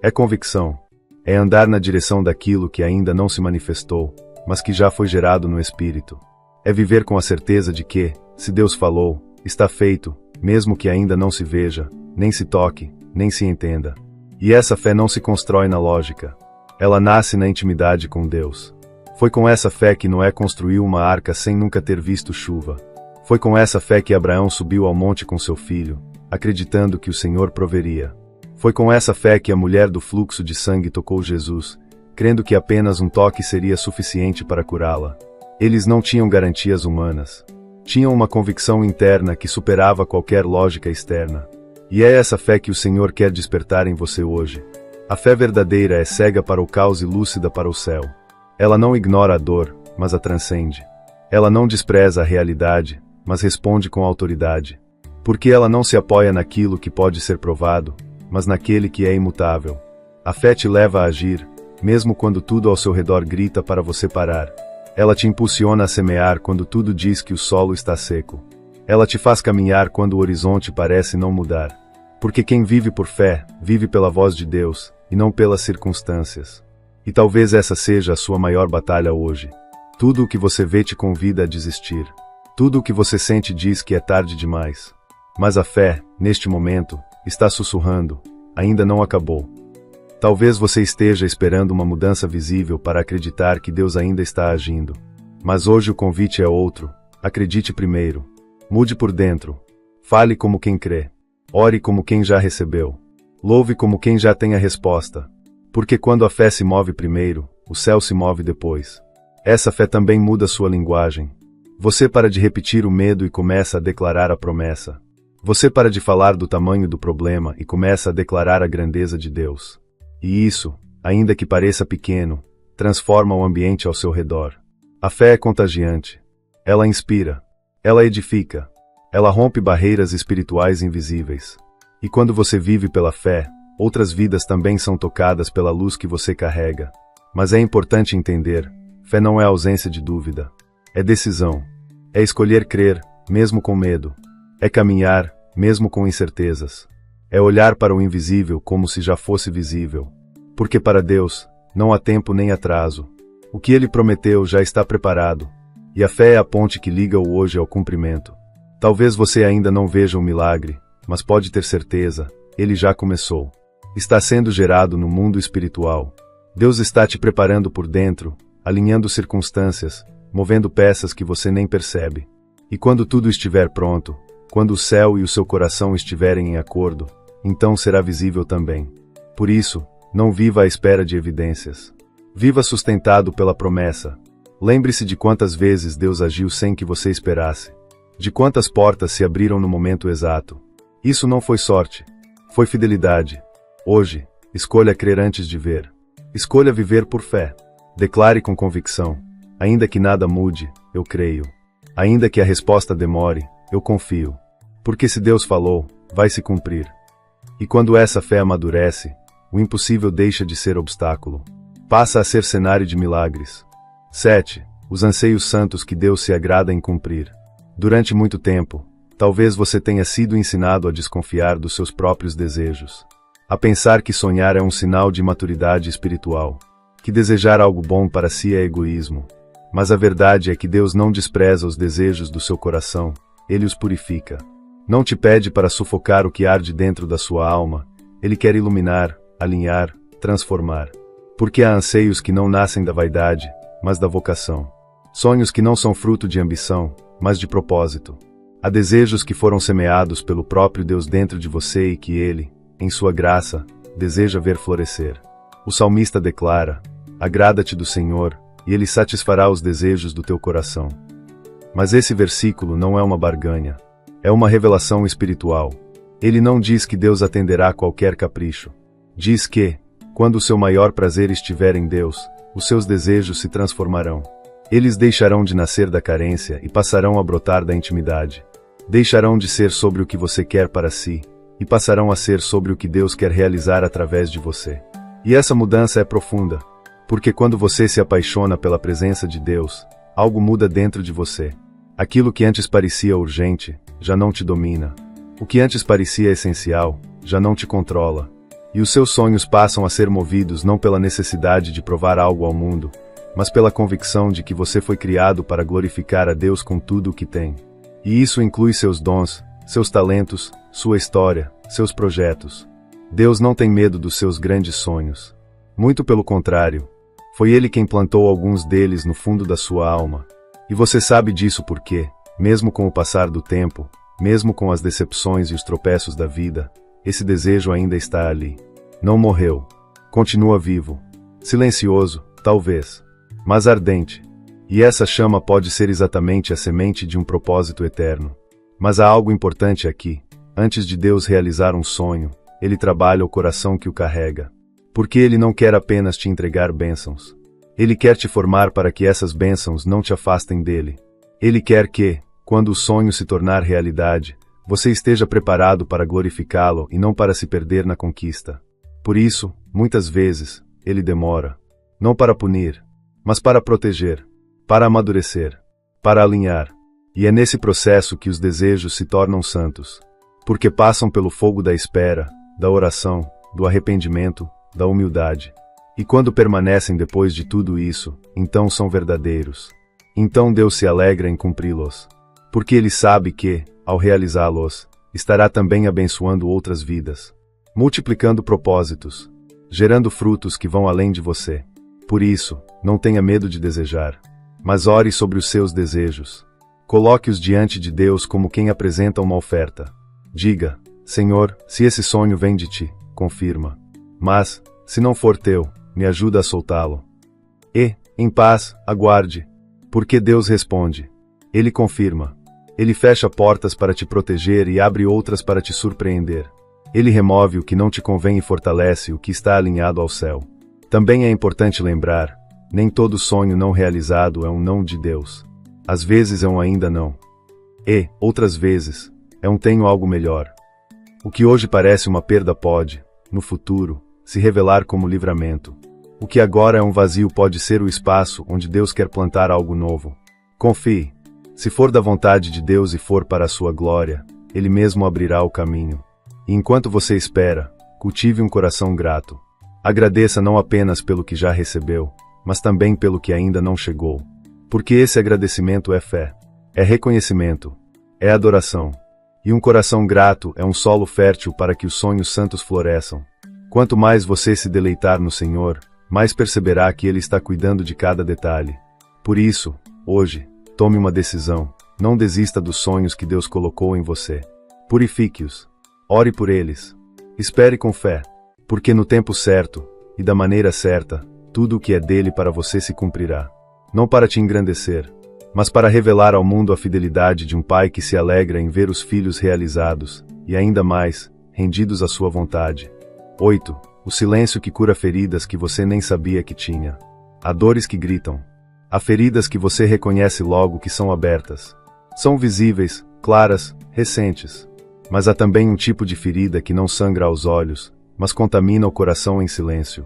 É convicção. É andar na direção daquilo que ainda não se manifestou, mas que já foi gerado no Espírito. É viver com a certeza de que, se Deus falou, está feito, mesmo que ainda não se veja, nem se toque, nem se entenda. E essa fé não se constrói na lógica. Ela nasce na intimidade com Deus. Foi com essa fé que Noé construiu uma arca sem nunca ter visto chuva. Foi com essa fé que Abraão subiu ao monte com seu filho, acreditando que o Senhor proveria. Foi com essa fé que a mulher do fluxo de sangue tocou Jesus, crendo que apenas um toque seria suficiente para curá-la. Eles não tinham garantias humanas. Tinham uma convicção interna que superava qualquer lógica externa. E é essa fé que o Senhor quer despertar em você hoje. A fé verdadeira é cega para o caos e lúcida para o céu. Ela não ignora a dor, mas a transcende. Ela não despreza a realidade, mas responde com autoridade. Porque ela não se apoia naquilo que pode ser provado, mas naquele que é imutável. A fé te leva a agir, mesmo quando tudo ao seu redor grita para você parar. Ela te impulsiona a semear quando tudo diz que o solo está seco. Ela te faz caminhar quando o horizonte parece não mudar. Porque quem vive por fé, vive pela voz de Deus, e não pelas circunstâncias. E talvez essa seja a sua maior batalha hoje. Tudo o que você vê te convida a desistir. Tudo o que você sente diz que é tarde demais. Mas a fé, neste momento, está sussurrando, ainda não acabou. Talvez você esteja esperando uma mudança visível para acreditar que Deus ainda está agindo. Mas hoje o convite é outro. Acredite primeiro. Mude por dentro. Fale como quem crê. Ore como quem já recebeu. Louve como quem já tem a resposta. Porque quando a fé se move primeiro, o céu se move depois. Essa fé também muda sua linguagem. Você para de repetir o medo e começa a declarar a promessa. Você para de falar do tamanho do problema e começa a declarar a grandeza de Deus. E isso, ainda que pareça pequeno, transforma o ambiente ao seu redor. A fé é contagiante. Ela inspira. Ela edifica. Ela rompe barreiras espirituais invisíveis. E quando você vive pela fé, outras vidas também são tocadas pela luz que você carrega. Mas é importante entender, fé não é ausência de dúvida. É decisão. É escolher crer, mesmo com medo. É caminhar, mesmo com incertezas. É olhar para o invisível como se já fosse visível. Porque para Deus, não há tempo nem atraso. O que Ele prometeu já está preparado. E a fé é a ponte que liga o hoje ao cumprimento. Talvez você ainda não veja o milagre, mas pode ter certeza, ele já começou. Está sendo gerado no mundo espiritual. Deus está te preparando por dentro, alinhando circunstâncias, movendo peças que você nem percebe. E quando tudo estiver pronto, quando o céu e o seu coração estiverem em acordo, então será visível também. Por isso, não viva à espera de evidências. Viva sustentado pela promessa. Lembre-se de quantas vezes Deus agiu sem que você esperasse. De quantas portas se abriram no momento exato. Isso não foi sorte. Foi fidelidade. Hoje, escolha crer antes de ver. Escolha viver por fé. Declare com convicção. Ainda que nada mude, eu creio. Ainda que a resposta demore, eu confio. Porque se Deus falou, vai se cumprir. E quando essa fé amadurece, o impossível deixa de ser obstáculo. Passa a ser cenário de milagres. 7. Os anseios santos que Deus se agrada em cumprir. Durante muito tempo, talvez você tenha sido ensinado a desconfiar dos seus próprios desejos. A pensar que sonhar é um sinal de maturidade espiritual. Que desejar algo bom para si é egoísmo. Mas a verdade é que Deus não despreza os desejos do seu coração, Ele os purifica. Não te pede para sufocar o que arde dentro da sua alma, Ele quer iluminar, alinhar, transformar. Porque há anseios que não nascem da vaidade, mas da vocação. Sonhos que não são fruto de ambição, mas de propósito. Há desejos que foram semeados pelo próprio Deus dentro de você e que Ele, em sua graça, deseja ver florescer. O salmista declara: agrada-te do Senhor, e Ele satisfará os desejos do teu coração. Mas esse versículo não é uma barganha. É uma revelação espiritual. Ele não diz que Deus atenderá a qualquer capricho. Diz que, quando o seu maior prazer estiver em Deus, os seus desejos se transformarão. Eles deixarão de nascer da carência e passarão a brotar da intimidade. Deixarão de ser sobre o que você quer para si, e passarão a ser sobre o que Deus quer realizar através de você. E essa mudança é profunda, porque quando você se apaixona pela presença de Deus, algo muda dentro de você. Aquilo que antes parecia urgente, já não te domina. O que antes parecia essencial, já não te controla. E os seus sonhos passam a ser movidos não pela necessidade de provar algo ao mundo, mas pela convicção de que você foi criado para glorificar a Deus com tudo o que tem. E isso inclui seus dons, seus talentos, sua história, seus projetos. Deus não tem medo dos seus grandes sonhos. Muito pelo contrário. Foi Ele quem plantou alguns deles no fundo da sua alma. E você sabe disso porque, mesmo com o passar do tempo, mesmo com as decepções e os tropeços da vida, esse desejo ainda está ali. Não morreu. Continua vivo. Silencioso, talvez, mas ardente. E essa chama pode ser exatamente a semente de um propósito eterno. Mas há algo importante aqui. Antes de Deus realizar um sonho, Ele trabalha o coração que o carrega. Porque Ele não quer apenas te entregar bênçãos. Ele quer te formar para que essas bênçãos não te afastem dele. Ele quer que, quando o sonho se tornar realidade, você esteja preparado para glorificá-lo e não para se perder na conquista. Por isso, muitas vezes, Ele demora. Não para punir, mas para proteger, para amadurecer, para alinhar. E é nesse processo que os desejos se tornam santos. Porque passam pelo fogo da espera, da oração, do arrependimento, da humildade. E quando permanecem depois de tudo isso, então são verdadeiros. Então Deus se alegra em cumpri-los. Porque Ele sabe que, ao realizá-los, estará também abençoando outras vidas. Multiplicando propósitos. Gerando frutos que vão além de você. Por isso, não tenha medo de desejar. Mas ore sobre os seus desejos. Coloque-os diante de Deus como quem apresenta uma oferta. Diga: Senhor, se esse sonho vem de Ti, confirma. Mas, se não for teu, me ajuda a soltá-lo. E, em paz, aguarde. Porque Deus responde. Ele confirma. Ele fecha portas para te proteger e abre outras para te surpreender. Ele remove o que não te convém e fortalece o que está alinhado ao céu. Também é importante lembrar, Nem todo sonho não realizado é um não de Deus. Às vezes é um ainda não. E, outras vezes, é um tenho algo melhor. O que hoje parece uma perda pode, no futuro, se revelar como livramento. O que agora é um vazio pode ser o espaço onde Deus quer plantar algo novo. Confie. Se for da vontade de Deus e for para a sua glória, Ele mesmo abrirá o caminho. E enquanto você espera, cultive um coração grato. Agradeça não apenas pelo que já recebeu, mas também pelo que ainda não chegou. Porque esse agradecimento é fé, é reconhecimento, é adoração. E um coração grato é um solo fértil para que os sonhos santos floresçam. Quanto mais você se deleitar no Senhor, mais perceberá que Ele está cuidando de cada detalhe. Por isso, hoje, tome uma decisão. Não desista dos sonhos que Deus colocou em você. Purifique-os. Ore por eles. Espere com fé. Porque no tempo certo, e da maneira certa, tudo o que é dele para você se cumprirá. Não para te engrandecer, mas para revelar ao mundo a fidelidade de um pai que se alegra em ver os filhos realizados, e ainda mais, rendidos à sua vontade. 8. O silêncio que cura feridas que você nem sabia que tinha. Há dores que gritam. Há feridas que você reconhece logo que são abertas. São visíveis, claras, recentes. Mas há também um tipo de ferida que não sangra aos olhos, mas contamina o coração em silêncio.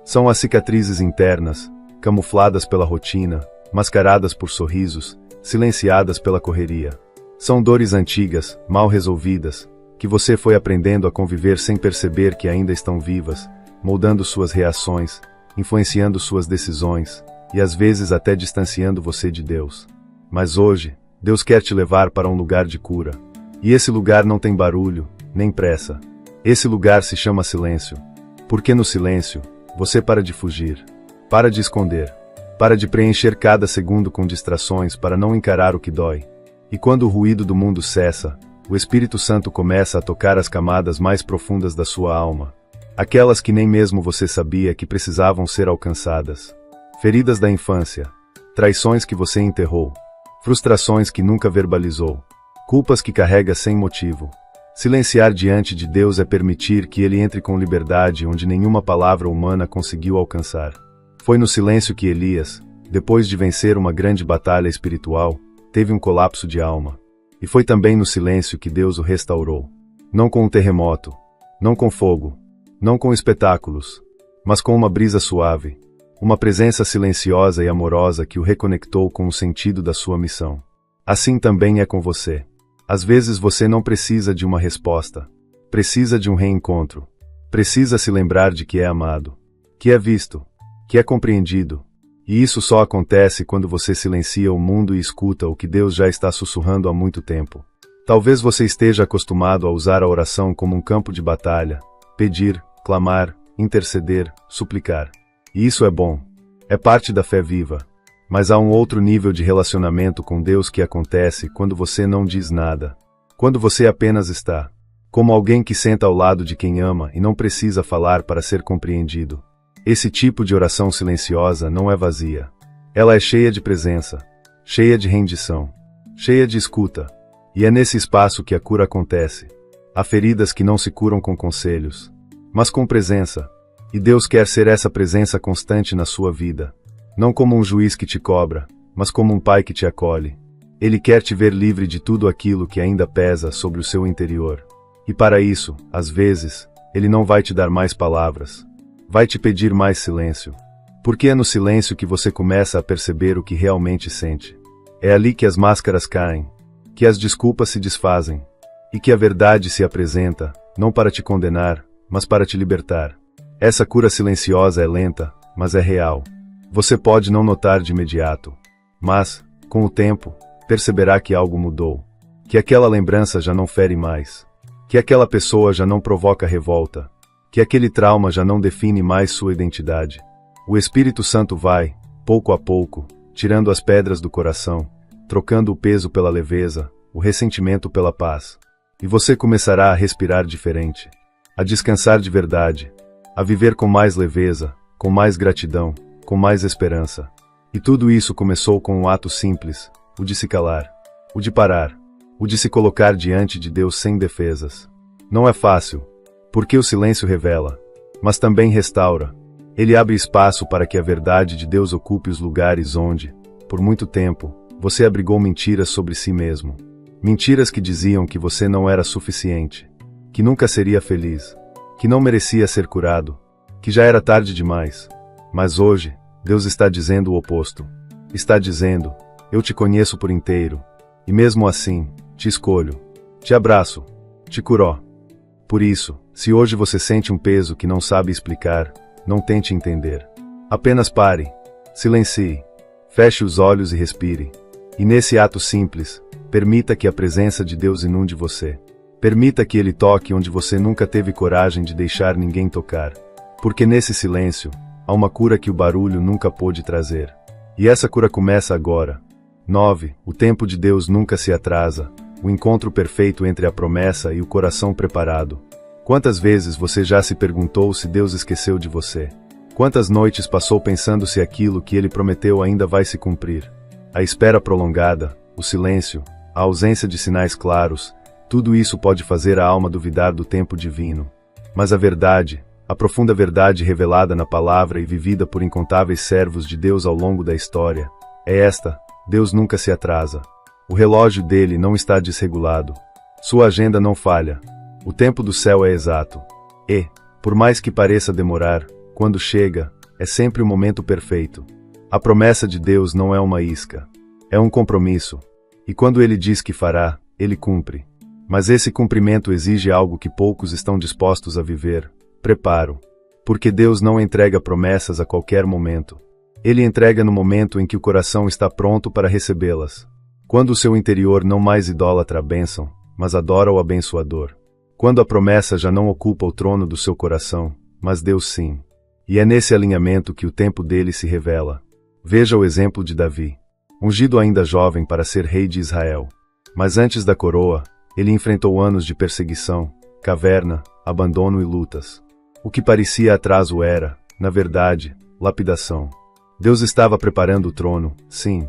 São as cicatrizes internas, camufladas pela rotina, mascaradas por sorrisos, silenciadas pela correria. São dores antigas, mal resolvidas, que você foi aprendendo a conviver sem perceber que ainda estão vivas, moldando suas reações, influenciando suas decisões, e às vezes até distanciando você de Deus. Mas hoje, Deus quer te levar para um lugar de cura. E esse lugar não tem barulho, nem pressa. Esse lugar se chama silêncio. Porque no silêncio, você para de fugir, para de esconder, para de preencher cada segundo com distrações para não encarar o que dói. E quando o ruído do mundo cessa, o Espírito Santo começa a tocar as camadas mais profundas da sua alma. Aquelas que nem mesmo você sabia que precisavam ser alcançadas. Feridas da infância, traições que você enterrou, frustrações que nunca verbalizou, culpas que carrega sem motivo. Silenciar diante de Deus é permitir que Ele entre com liberdade onde nenhuma palavra humana conseguiu alcançar. Foi no silêncio que Elias, depois de vencer uma grande batalha espiritual, teve um colapso de alma. E foi também no silêncio que Deus o restaurou. Não com um terremoto, não com fogo, não com espetáculos, mas com uma brisa suave, uma presença silenciosa e amorosa que o reconectou com o sentido da sua missão. Assim também é com você. Às vezes você não precisa de uma resposta. Precisa de um reencontro. Precisa se lembrar de que é amado, que é visto, que é compreendido. E isso só acontece quando você silencia o mundo e escuta o que Deus já está sussurrando há muito tempo. Talvez você esteja acostumado a usar a oração como um campo de batalha, pedir, clamar, interceder, suplicar. E isso é bom. É parte da fé viva. Mas há um outro nível de relacionamento com Deus que acontece quando você não diz nada. Quando você apenas está. Como alguém que senta ao lado de quem ama e não precisa falar para ser compreendido. Esse tipo de oração silenciosa não é vazia. Ela é cheia de presença, cheia de rendição, cheia de escuta. E é nesse espaço que a cura acontece. Há feridas que não se curam com conselhos, mas com presença. E Deus quer ser essa presença constante na sua vida. Não como um juiz que te cobra, mas como um pai que te acolhe. Ele quer te ver livre de tudo aquilo que ainda pesa sobre o seu interior. E para isso, às vezes, Ele não vai te dar mais palavras. Vai te pedir mais silêncio. Porque é no silêncio que você começa a perceber o que realmente sente. É ali que as máscaras caem, que as desculpas se desfazem, e que a verdade se apresenta, não para te condenar, mas para te libertar. Essa cura silenciosa é lenta, mas é real. Você pode não notar de imediato, mas, com o tempo, perceberá que algo mudou, que aquela lembrança já não fere mais, que aquela pessoa já não provoca revolta, que aquele trauma já não define mais sua identidade. O Espírito Santo vai, pouco a pouco, tirando as pedras do coração, trocando o peso pela leveza, o ressentimento pela paz. E você começará a respirar diferente, a descansar de verdade, a viver com mais leveza, com mais gratidão, com mais esperança. E tudo isso começou com um ato simples, o de se calar, o de parar, o de se colocar diante de Deus sem defesas. Não é fácil, porque o silêncio revela, mas também restaura. Ele abre espaço para que a verdade de Deus ocupe os lugares onde, por muito tempo, você abrigou mentiras sobre si mesmo. Mentiras que diziam que você não era suficiente, que nunca seria feliz, que não merecia ser curado, que já era tarde demais. Mas hoje, Deus está dizendo o oposto. Está dizendo: eu te conheço por inteiro, e mesmo assim, te escolho, te abraço, te curo. Por isso, se hoje você sente um peso que não sabe explicar, não tente entender. Apenas pare, silencie, feche os olhos e respire. E nesse ato simples, permita que a presença de Deus inunde você. Permita que Ele toque onde você nunca teve coragem de deixar ninguém tocar. Porque nesse silêncio, há uma cura que o barulho nunca pôde trazer. E essa cura começa agora. 9. O tempo de Deus nunca se atrasa. O encontro perfeito entre a promessa e o coração preparado. Quantas vezes você já se perguntou se Deus esqueceu de você? Quantas noites passou pensando se aquilo que Ele prometeu ainda vai se cumprir? A espera prolongada, o silêncio, a ausência de sinais claros, tudo isso pode fazer a alma duvidar do tempo divino. Mas a verdade, a profunda verdade revelada na palavra e vivida por incontáveis servos de Deus ao longo da história, é esta: Deus nunca se atrasa. O relógio dele não está desregulado. Sua agenda não falha. O tempo do céu é exato. E, por mais que pareça demorar, quando chega, é sempre o momento perfeito. A promessa de Deus não é uma isca. É um compromisso. E quando Ele diz que fará, Ele cumpre. Mas esse cumprimento exige algo que poucos estão dispostos a viver: preparo. Porque Deus não entrega promessas a qualquer momento. Ele entrega no momento em que o coração está pronto para recebê-las. Quando o seu interior não mais idolatra a bênção, mas adora o abençoador. Quando a promessa já não ocupa o trono do seu coração, mas Deus sim. E é nesse alinhamento que o tempo dele se revela. Veja o exemplo de Davi. Ungido ainda jovem para ser rei de Israel. Mas antes da coroa, ele enfrentou anos de perseguição, caverna, abandono e lutas. O que parecia atraso era, na verdade, lapidação. Deus estava preparando o trono, sim.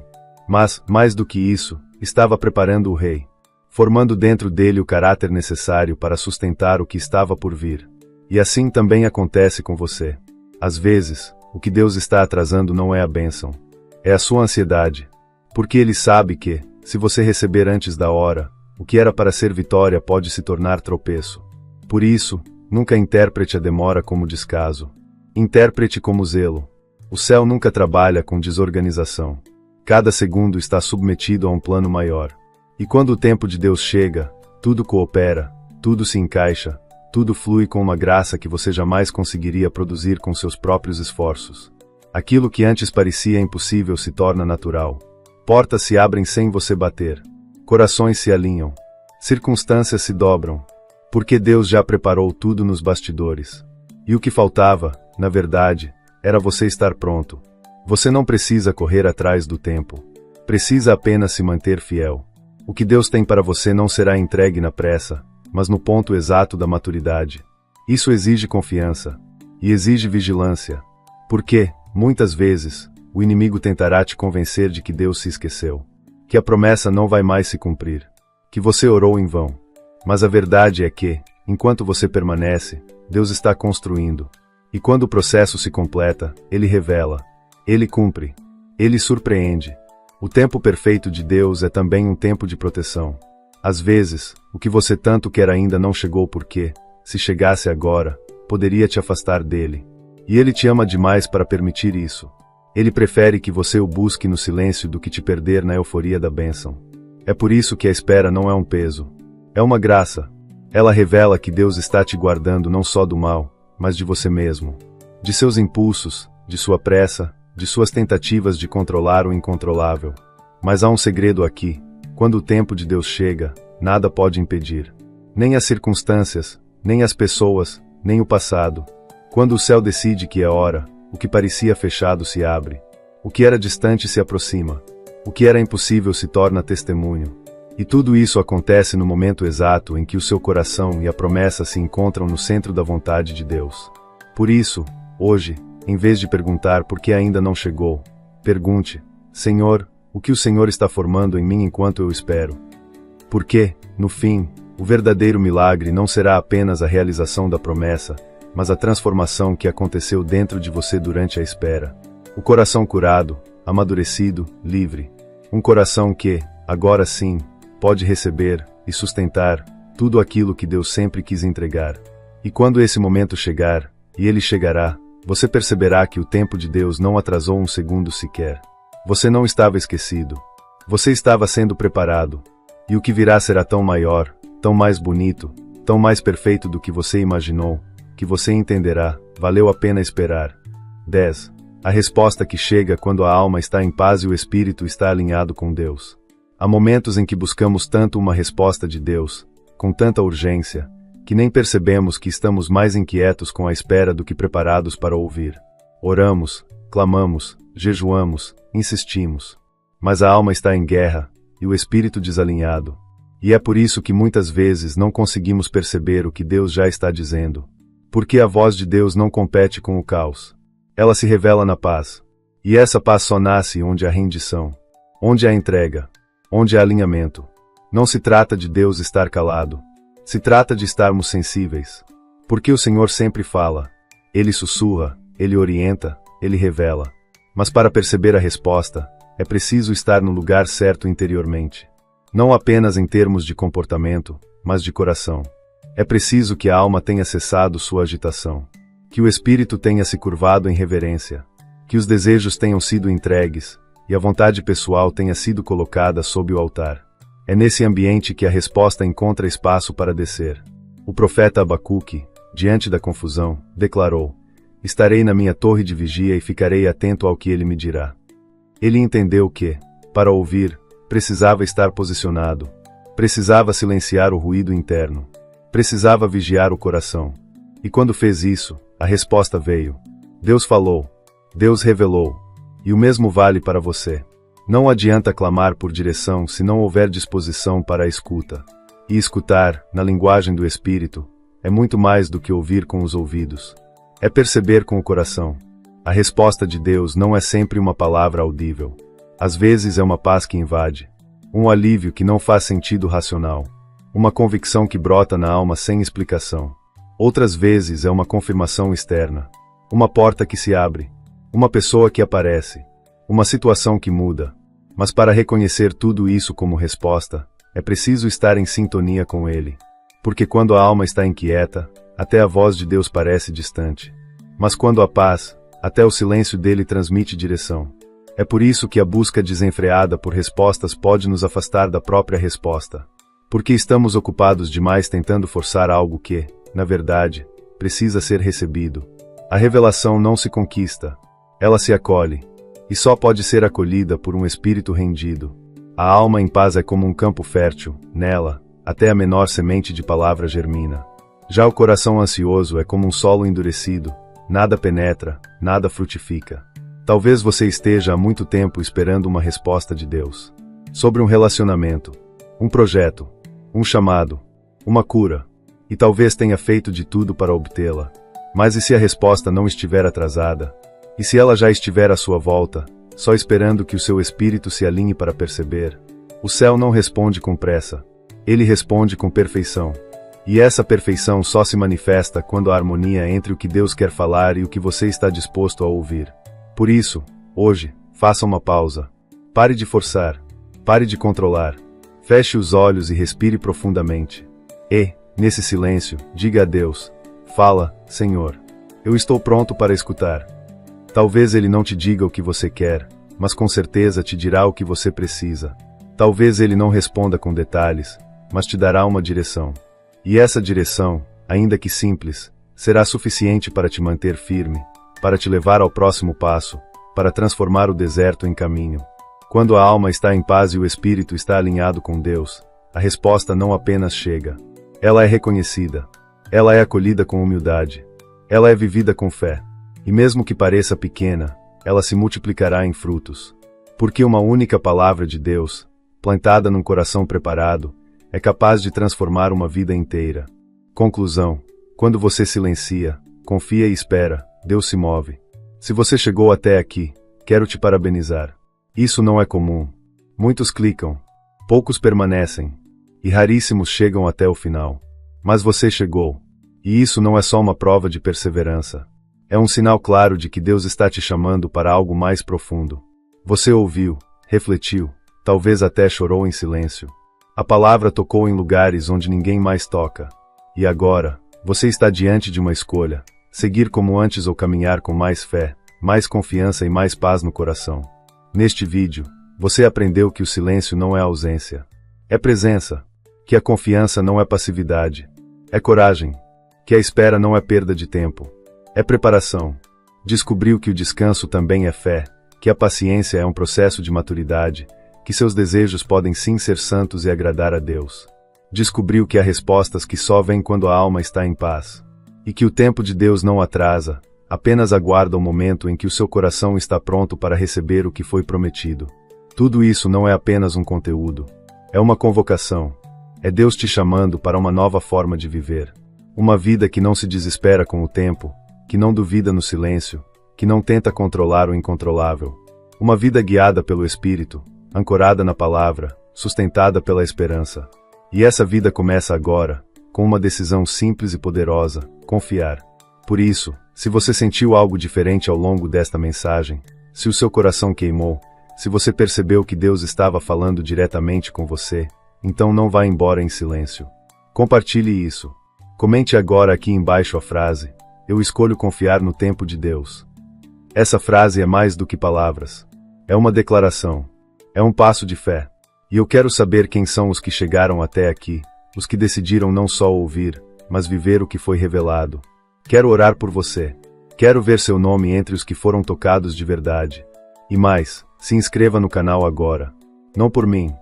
Mas, mais do que isso, estava preparando o rei. Formando dentro dele o caráter necessário para sustentar o que estava por vir. E assim também acontece com você. Às vezes, o que Deus está atrasando não é a bênção. É a sua ansiedade. Porque Ele sabe que, se você receber antes da hora, o que era para ser vitória pode se tornar tropeço. Por isso, nunca interprete a demora como descaso. Interprete como zelo. O céu nunca trabalha com desorganização. Cada segundo está submetido a um plano maior. E quando o tempo de Deus chega, tudo coopera, tudo se encaixa, tudo flui com uma graça que você jamais conseguiria produzir com seus próprios esforços. Aquilo que antes parecia impossível se torna natural. Portas se abrem sem você bater. Corações se alinham. Circunstâncias se dobram. Porque Deus já preparou tudo nos bastidores. E o que faltava, na verdade, era você estar pronto. Você não precisa correr atrás do tempo. Precisa apenas se manter fiel. O que Deus tem para você não será entregue na pressa, mas no ponto exato da maturidade. Isso exige confiança. E exige vigilância. Porque, muitas vezes, o inimigo tentará te convencer de que Deus se esqueceu. Que a promessa não vai mais se cumprir. Que você orou em vão. Mas a verdade é que, enquanto você permanece, Deus está construindo. E quando o processo se completa, Ele revela. Ele cumpre. Ele surpreende. O tempo perfeito de Deus é também um tempo de proteção. Às vezes, o que você tanto quer ainda não chegou porque, se chegasse agora, poderia te afastar dele. E Ele te ama demais para permitir isso. Ele prefere que você o busque no silêncio do que te perder na euforia da bênção. É por isso que a espera não é um peso. É uma graça. Ela revela que Deus está te guardando não só do mal, mas de você mesmo. De seus impulsos, de sua pressa, de suas tentativas de controlar o incontrolável. Mas há um segredo aqui: quando o tempo de Deus chega, nada pode impedir. Nem as circunstâncias, nem as pessoas, nem o passado. Quando o céu decide que é hora, o que parecia fechado se abre. O que era distante se aproxima. O que era impossível se torna testemunho. E tudo isso acontece no momento exato em que o seu coração e a promessa se encontram no centro da vontade de Deus. Por isso, hoje, em vez de perguntar por que ainda não chegou, pergunte: Senhor, o que o Senhor está formando em mim enquanto eu espero? Porque, no fim, o verdadeiro milagre não será apenas a realização da promessa, mas a transformação que aconteceu dentro de você durante a espera. O coração curado, amadurecido, livre. Um coração que, agora sim, pode receber e sustentar tudo aquilo que Deus sempre quis entregar. E quando esse momento chegar, e ele chegará, você perceberá que o tempo de Deus não atrasou um segundo sequer. Você não estava esquecido. Você estava sendo preparado. E o que virá será tão maior, tão mais bonito, tão mais perfeito do que você imaginou, que você entenderá, valeu a pena esperar. 10. A resposta que chega quando a alma está em paz e o espírito está alinhado com Deus. Há momentos em que buscamos tanto uma resposta de Deus, com tanta urgência, que nem percebemos que estamos mais inquietos com a espera do que preparados para ouvir. Oramos, clamamos, jejuamos, insistimos. Mas a alma está em guerra, e o espírito desalinhado. E é por isso que muitas vezes não conseguimos perceber o que Deus já está dizendo. Porque a voz de Deus não compete com o caos. Ela se revela na paz. E essa paz só nasce onde há rendição, onde há entrega, onde há alinhamento. Não se trata de Deus estar calado. Se trata de estarmos sensíveis. Porque o Senhor sempre fala. Ele sussurra, Ele orienta, Ele revela. Mas para perceber a resposta, é preciso estar no lugar certo interiormente. Não apenas em termos de comportamento, mas de coração. É preciso que a alma tenha cessado sua agitação. Que o espírito tenha se curvado em reverência. Que os desejos tenham sido entregues, e a vontade pessoal tenha sido colocada sob o altar. É nesse ambiente que a resposta encontra espaço para descer. O profeta Abacuque, diante da confusão, declarou: estarei na minha torre de vigia e ficarei atento ao que ele me dirá. Ele entendeu que, para ouvir, precisava estar posicionado. Precisava silenciar o ruído interno. Precisava vigiar o coração. E quando fez isso, a resposta veio. Deus falou. Deus revelou. E o mesmo vale para você. Não adianta clamar por direção se não houver disposição para a escuta. E escutar, na linguagem do Espírito, é muito mais do que ouvir com os ouvidos. É perceber com o coração. A resposta de Deus não é sempre uma palavra audível. Às vezes é uma paz que invade. Um alívio que não faz sentido racional. Uma convicção que brota na alma sem explicação. Outras vezes é uma confirmação externa. Uma porta que se abre. Uma pessoa que aparece. Uma situação que muda. Mas para reconhecer tudo isso como resposta, é preciso estar em sintonia com Ele. Porque quando a alma está inquieta, até a voz de Deus parece distante. Mas quando há paz, até o silêncio dele transmite direção. É por isso que a busca desenfreada por respostas pode nos afastar da própria resposta. Porque estamos ocupados demais tentando forçar algo que, na verdade, precisa ser recebido. A revelação não se conquista. Ela se acolhe. E só pode ser acolhida por um espírito rendido. A alma em paz é como um campo fértil, nela, até a menor semente de palavra germina. Já o coração ansioso é como um solo endurecido, nada penetra, nada frutifica. Talvez você esteja há muito tempo esperando uma resposta de Deus. Sobre um relacionamento, um projeto, um chamado, uma cura. E talvez tenha feito de tudo para obtê-la. Mas e se a resposta não estiver atrasada? E se ela já estiver à sua volta, só esperando que o seu espírito se alinhe para perceber? O céu não responde com pressa. Ele responde com perfeição. E essa perfeição só se manifesta quando há harmonia entre o que Deus quer falar e o que você está disposto a ouvir. Por isso, hoje, faça uma pausa. Pare de forçar. Pare de controlar. Feche os olhos e respire profundamente. E, nesse silêncio, diga a Deus: fala, Senhor. Eu estou pronto para escutar. Talvez Ele não te diga o que você quer, mas com certeza te dirá o que você precisa. Talvez Ele não responda com detalhes, mas te dará uma direção. E essa direção, ainda que simples, será suficiente para te manter firme, para te levar ao próximo passo, para transformar o deserto em caminho. Quando a alma está em paz e o espírito está alinhado com Deus, a resposta não apenas chega. Ela é reconhecida. Ela é acolhida com humildade. Ela é vivida com fé. E mesmo que pareça pequena, ela se multiplicará em frutos. Porque uma única palavra de Deus, plantada num coração preparado, é capaz de transformar uma vida inteira. Conclusão: quando você silencia, confia e espera, Deus se move. Se você chegou até aqui, quero te parabenizar. Isso não é comum. Muitos clicam, poucos permanecem, e raríssimos chegam até o final. Mas você chegou. E isso não é só uma prova de perseverança. É um sinal claro de que Deus está te chamando para algo mais profundo. Você ouviu, refletiu, talvez até chorou em silêncio. A palavra tocou em lugares onde ninguém mais toca. E agora, você está diante de uma escolha: seguir como antes ou caminhar com mais fé, mais confiança e mais paz no coração. Neste vídeo, você aprendeu que o silêncio não é ausência, é presença, que a confiança não é passividade, é coragem, que a espera não é perda de tempo, é preparação. Descobriu que o descanso também é fé, que a paciência é um processo de maturidade, que seus desejos podem sim ser santos e agradar a Deus. Descobriu que há respostas que só vêm quando a alma está em paz, e que o tempo de Deus não atrasa, apenas aguarda o momento em que o seu coração está pronto para receber o que foi prometido. Tudo isso não é apenas um conteúdo, é uma convocação. É Deus te chamando para uma nova forma de viver. Uma vida que não se desespera com o tempo, que não duvida no silêncio, que não tenta controlar o incontrolável. Uma vida guiada pelo Espírito, ancorada na palavra, sustentada pela esperança. E essa vida começa agora, com uma decisão simples e poderosa: confiar. Por isso, se você sentiu algo diferente ao longo desta mensagem, se o seu coração queimou, se você percebeu que Deus estava falando diretamente com você, então não vá embora em silêncio. Compartilhe isso. Comente agora aqui embaixo a frase: eu escolho confiar no tempo de Deus. Essa frase é mais do que palavras. É uma declaração. É um passo de fé. E eu quero saber quem são os que chegaram até aqui, os que decidiram não só ouvir, mas viver o que foi revelado. Quero orar por você. Quero ver seu nome entre os que foram tocados de verdade. E mais, se inscreva no canal agora. Não por mim,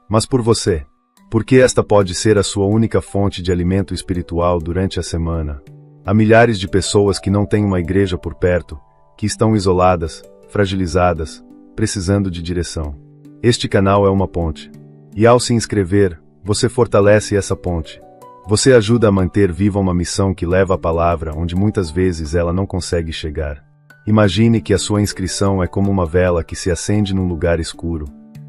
mas por você. Porque esta pode ser a sua única fonte de alimento espiritual durante a semana. Há milhares de pessoas que não têm uma igreja por perto, que estão isoladas, fragilizadas, precisando de direção. Este canal é uma ponte. E ao se inscrever, você fortalece essa ponte. Você ajuda a manter viva uma missão que leva a palavra onde muitas vezes ela não consegue chegar. Imagine que a sua inscrição é como uma vela que se acende num lugar escuro.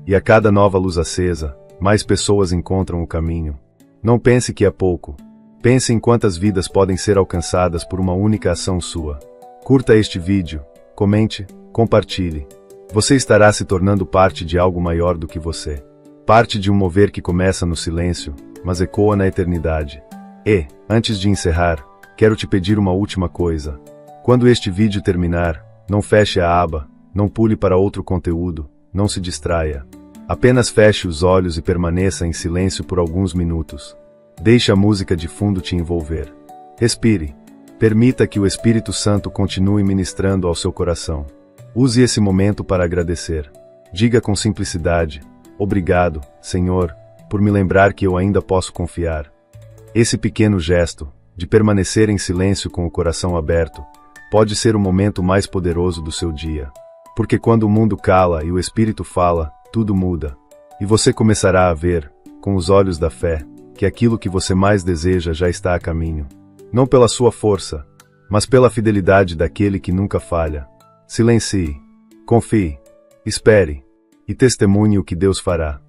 E a cada nova luz acesa, mais pessoas encontram o caminho. Não pense que é pouco. Pense em quantas vidas podem ser alcançadas por uma única ação sua. Curta este vídeo, comente, compartilhe. Você estará se tornando parte de algo maior do que você. Parte de um mover que começa no silêncio, mas ecoa na eternidade. E, antes de encerrar, quero te pedir uma última coisa. Quando este vídeo terminar, não feche a aba, não pule para outro conteúdo, não se distraia. Apenas feche os olhos e permaneça em silêncio por alguns minutos. Deixe a música de fundo te envolver. Respire. Permita que o Espírito Santo continue ministrando ao seu coração. Use esse momento para agradecer. Diga com simplicidade: obrigado, Senhor, por me lembrar que eu ainda posso confiar. Esse pequeno gesto, de permanecer em silêncio com o coração aberto, pode ser o momento mais poderoso do seu dia. Porque quando o mundo cala e o Espírito fala, tudo muda. E você começará a ver, com os olhos da fé, que aquilo que você mais deseja já está a caminho. Não pela sua força, mas pela fidelidade daquele que nunca falha. Silencie, confie, espere, e testemunhe o que Deus fará.